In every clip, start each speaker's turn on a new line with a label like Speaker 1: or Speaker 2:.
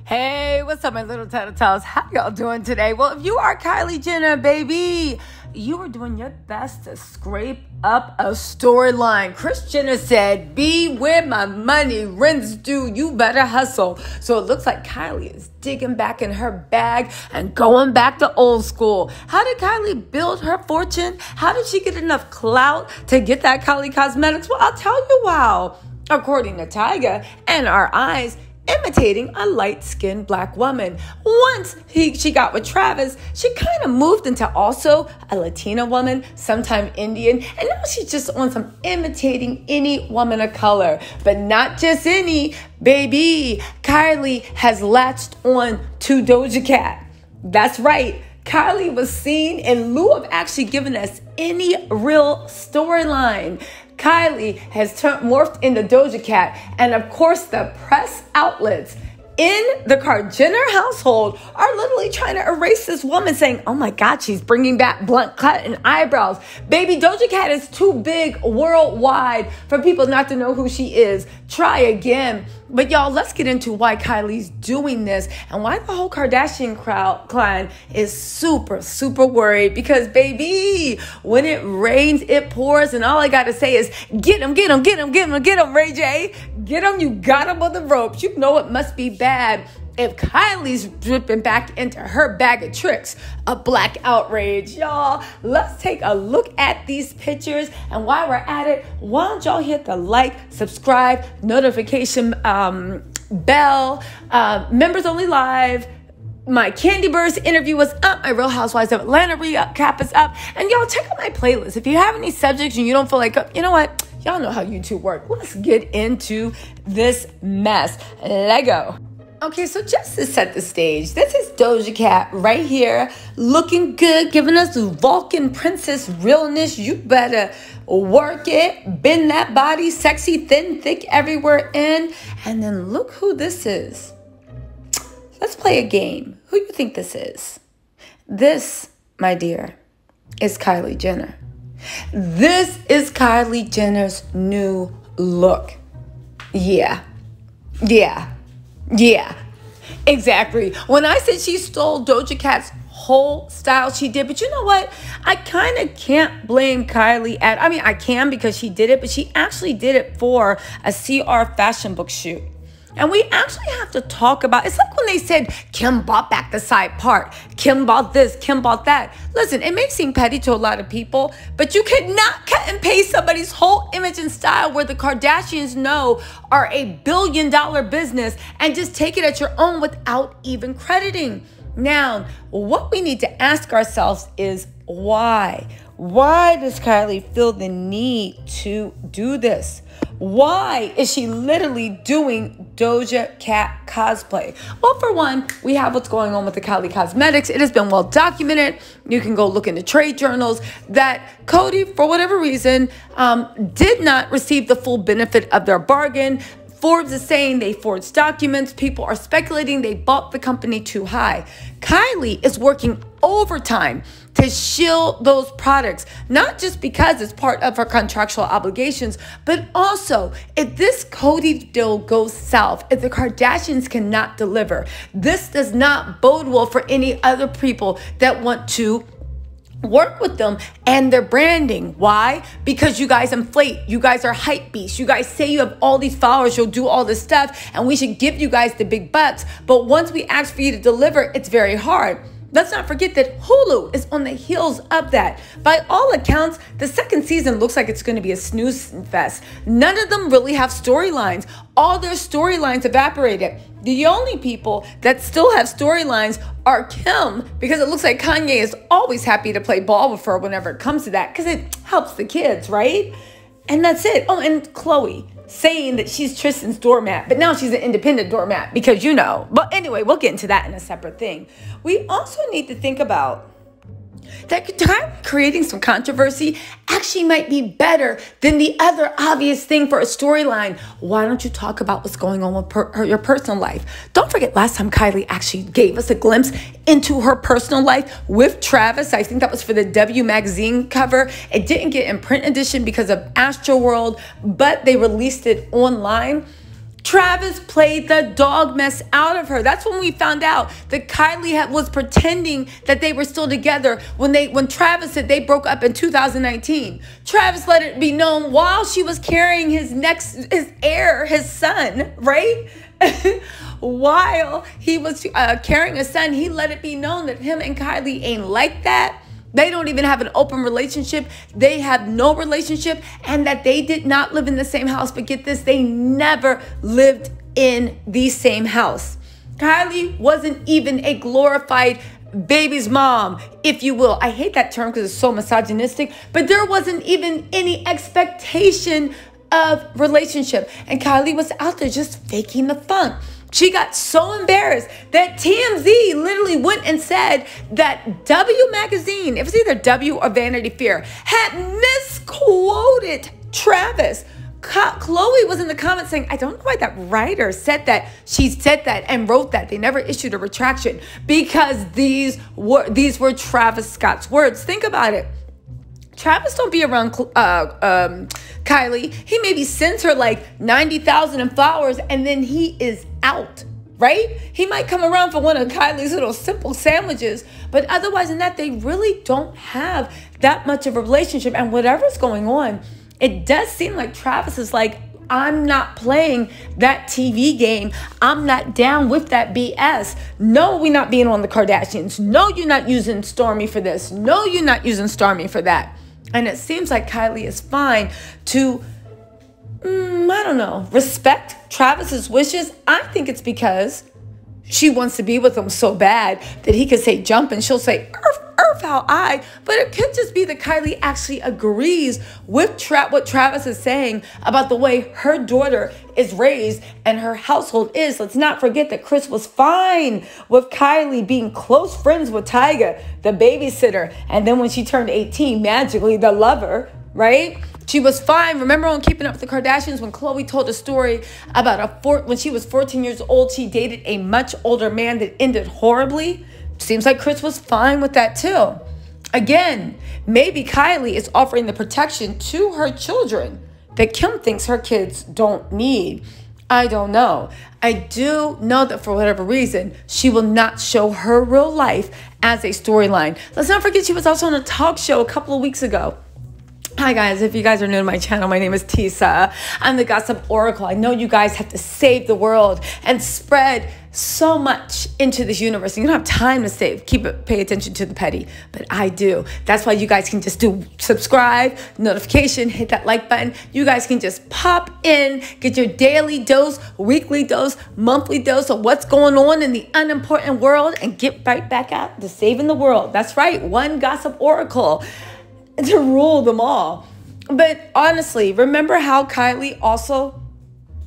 Speaker 1: Hey, what's up, my little Tattle Tells? How y'all doing today? Well, if you are Kylie Jenner, baby, you are doing your best to scrape up a storyline. Kris Jenner said, "Be where my money, rent's due, you better hustle." So it looks like Kylie is digging back in her bag and going back to old school. How did Kylie build her fortune? How did she get enough clout to get that Kylie Cosmetics? Well, I'll tell you how. According to Tyga and our eyes, imitating a light-skinned black woman. Once she got with Travis, she kind of moved into also a Latina woman, sometime Indian, and now she's just on some imitating any woman of color. But not just any, baby. Kylie has latched on to Doja Cat. That's right. Kylie was seen in lieu of actually giving us any real storyline. Kylie has morphed into Doja Cat, and of course the press outlets in the Jenner household are literally trying to erase this woman, saying, "Oh my God, she's bringing back blunt cut and eyebrows." Baby, Doja Cat is too big worldwide for people not to know who she is. Try again. But y'all, let's get into why Kylie's doing this and why the whole Kardashian clan is super, super worried. Because, baby, when it rains, it pours. And all I got to say is, get him, get him, get him, get him, get him, RayJ. Get him, you got him on the ropes. You know it must be bad if Kylie's dripping back into her bag of tricks. A black outrage. Y'all, let's take a look at these pictures. And while we're at it, why don't y'all hit the like, subscribe, notification bell, members only live. My Candy Burst interview was up. My Real Housewives of Atlanta recap is up. And y'all, check out my playlist. If you have any subjects and you don't feel like, you know what? Y'all know how YouTube works. Let's get into this mess. Let go. Okay, so just to set the stage, this is Doja Cat right here, looking good, giving us Vulcan princess realness. You better work it, bend that body, sexy, thin, thick, everywhere in. And then look who this is. Let's play a game. Who do you think this is? This, my dear, is Kylie Jenner. This is Kylie Jenner's new look. Yeah, exactly. When I said she stole Doja Cat's whole style, she did. But you know what? I kind of can't blame Kylie I can because she did it, but she actually did it for a CR fashion book shoot. And we actually have to talk about, it's like when they said Kim bought back the side part. Kim bought this, Kim bought that. Listen, it may seem petty to a lot of people, but you cannot cut and paste somebody's whole image and style where the Kardashians know are $1 billion business and just take it at your own without even crediting. Now, what we need to ask ourselves is why? Why does Kylie feel the need to do this? Why is she literally doing Doja Cat cosplay? Well, for one, we have what's going on with the Kylie Cosmetics. It has been well documented. You can go look in the trade journals that Cody, for whatever reason, did not receive the full benefit of their bargain. Forbes is saying they forged documents. People are speculating they bought the company too high. Kylie is working overtime to shield those products, not just because it's part of her contractual obligations, but also if this Cody deal goes south, if the Kardashians cannot deliver, this does not bode well for any other people that want to work with them and their branding. Why? Because you guys inflate. You guys are hype beasts. You guys say you have all these followers, you'll do all this stuff, and we should give you guys the big bucks. But once we ask for you to deliver, it's very hard. Let's not forget that Hulu is on the heels of that. By all accounts, the second season looks like it's going to be a snooze fest. None of them really have storylines. All their storylines evaporated. The only people that still have storylines are Kim, because it looks like Kanye is always happy to play ball with her whenever it comes to that, because it helps the kids, right? And that's it. Oh, and Khloe saying that she's Tristan's doormat, but now she's an independent doormat because you know. But anyway, we'll get into that in a separate thing. We also need to think about that creating some controversy actually might be better than the other obvious thing for a storyline. Why don't you talk about what's going on with your personal life? Don't forget last time Kylie actually gave us a glimpse into her personal life with Travis. I think that was for the W magazine cover. It didn't get in print edition because of Astroworld, but they released it online. Travis played the dog mess out of her. That's when we found out that Kylie was pretending that they were still together when Travis said they broke up in 2019. Travis let it be known while she was carrying his heir, his son, right? While he was carrying a son, he let it be known that him and Kylie ain't like that. They don't even have an open relationship. They have no relationship, and that they did not live in the same house. But get this, they never lived in the same house. Kylie wasn't even a glorified baby's mom, if you will. I hate that term because it's so misogynistic, but there wasn't even any expectation of relationship. And Kylie was out there just faking the funk. She got so embarrassed that TMZ literally went and said that W Magazine, it was either W or Vanity Fair, had misquoted Travis. Chloe was in the comments saying, I don't know why that writer said that. She said that and wrote that. They never issued a retraction because these were Travis Scott's words. Think about it. Travis don't be around Kylie. He maybe sends her like 90,000 in flowers and then he is out, right? He might come around for one of Kylie's little simple sandwiches, but otherwise than that, they really don't have that much of a relationship. And whatever's going on, it does seem like Travis is like, I'm not playing that TV game. I'm not down with that BS. No, we're not being on the Kardashians. No, you're not using Stormi for this. No, you're not using Stormi for that. And it seems like Kylie is fine to, I don't know, respect Travis's wishes. I think it's because she wants to be with him so bad that he could say jump and she'll say earth how I. But it could just be that Kylie actually agrees with what Travis is saying about the way her daughter is raised and her household is. Let's not forget that Kris was fine with Kylie being close friends with Tyga, the babysitter. And then when she turned 18, magically the lover, right? She was fine. Remember on Keeping Up with the Kardashians when Khloe told a story about when she was 14 years old, she dated a much older man that ended horribly? Seems like Kris was fine with that too. Again, maybe Kylie is offering the protection to her children that Kim thinks her kids don't need. I don't know. I do know that for whatever reason, she will not show her real life as a storyline. Let's not forget she was also on a talk show a couple of weeks ago. Hi guys, if you guys are new to my channel, my name is Tisa. I'm the Gossip Oracle. I know you guys have to save the world and spread so much into this universe. And you don't have time to save. Pay attention to the petty, but I do. That's why you guys can just do subscribe, notification, hit that like button. You guys can just pop in, get your daily dose, weekly dose, monthly dose of what's going on in the unimportant world and get right back out to saving the world. That's right, one Gossip Oracle to rule them all. But honestly, remember how Kylie also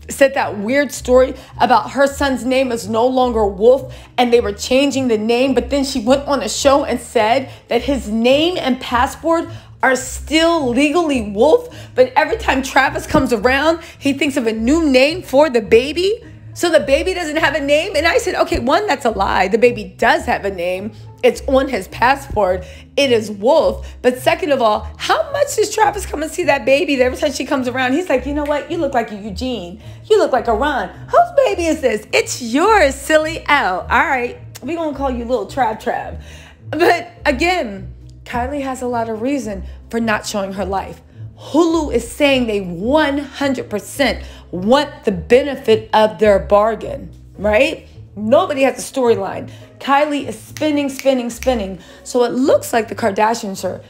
Speaker 1: said that weird story about her son's name is no longer Wolf and they were changing the name, but then she went on a show and said that his name and passport are still legally Wolf, but every time Travis comes around, he thinks of a new name for the baby. So the baby doesn't have a name. And I said, okay, one, that's a lie. The baby does have a name. It's on his passport. It is Wolf. But second of all, how much does Travis come and see that baby? Every time she comes around, he's like, you know what? You look like a Eugene. You look like a Ron. Whose baby is this? It's yours, silly L. All right. We're going to call you little Trav. But again, Kylie has a lot of reason for not showing her life. Hulu is saying they 100% want the benefit of their bargain, right? Nobody has a storyline. Kylie is spinning. So it looks like the Kardashians are,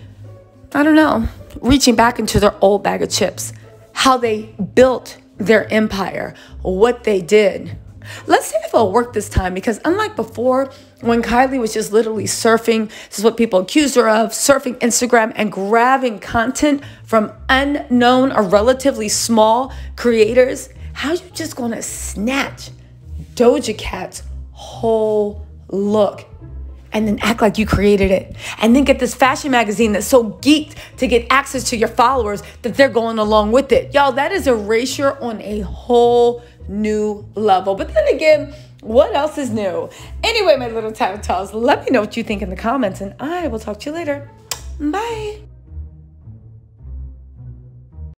Speaker 1: I don't know, reaching back into their old bag of chips. How they built their empire, what they did. Let's see if it'll work this time, because unlike before, when Kylie was just literally surfing, this is what people accused her of, surfing Instagram and grabbing content from unknown or relatively small creators, how you just gonna snatch Doja Cat's whole look and then act like you created it, and then get this fashion magazine that's so geeked to get access to your followers that they're going along with it? Y'all, that is erasure on a whole new level. But then again, what else is new? Anyway, my little Tattle Tells, let me know what you think in the comments, and I will talk to you later. Bye.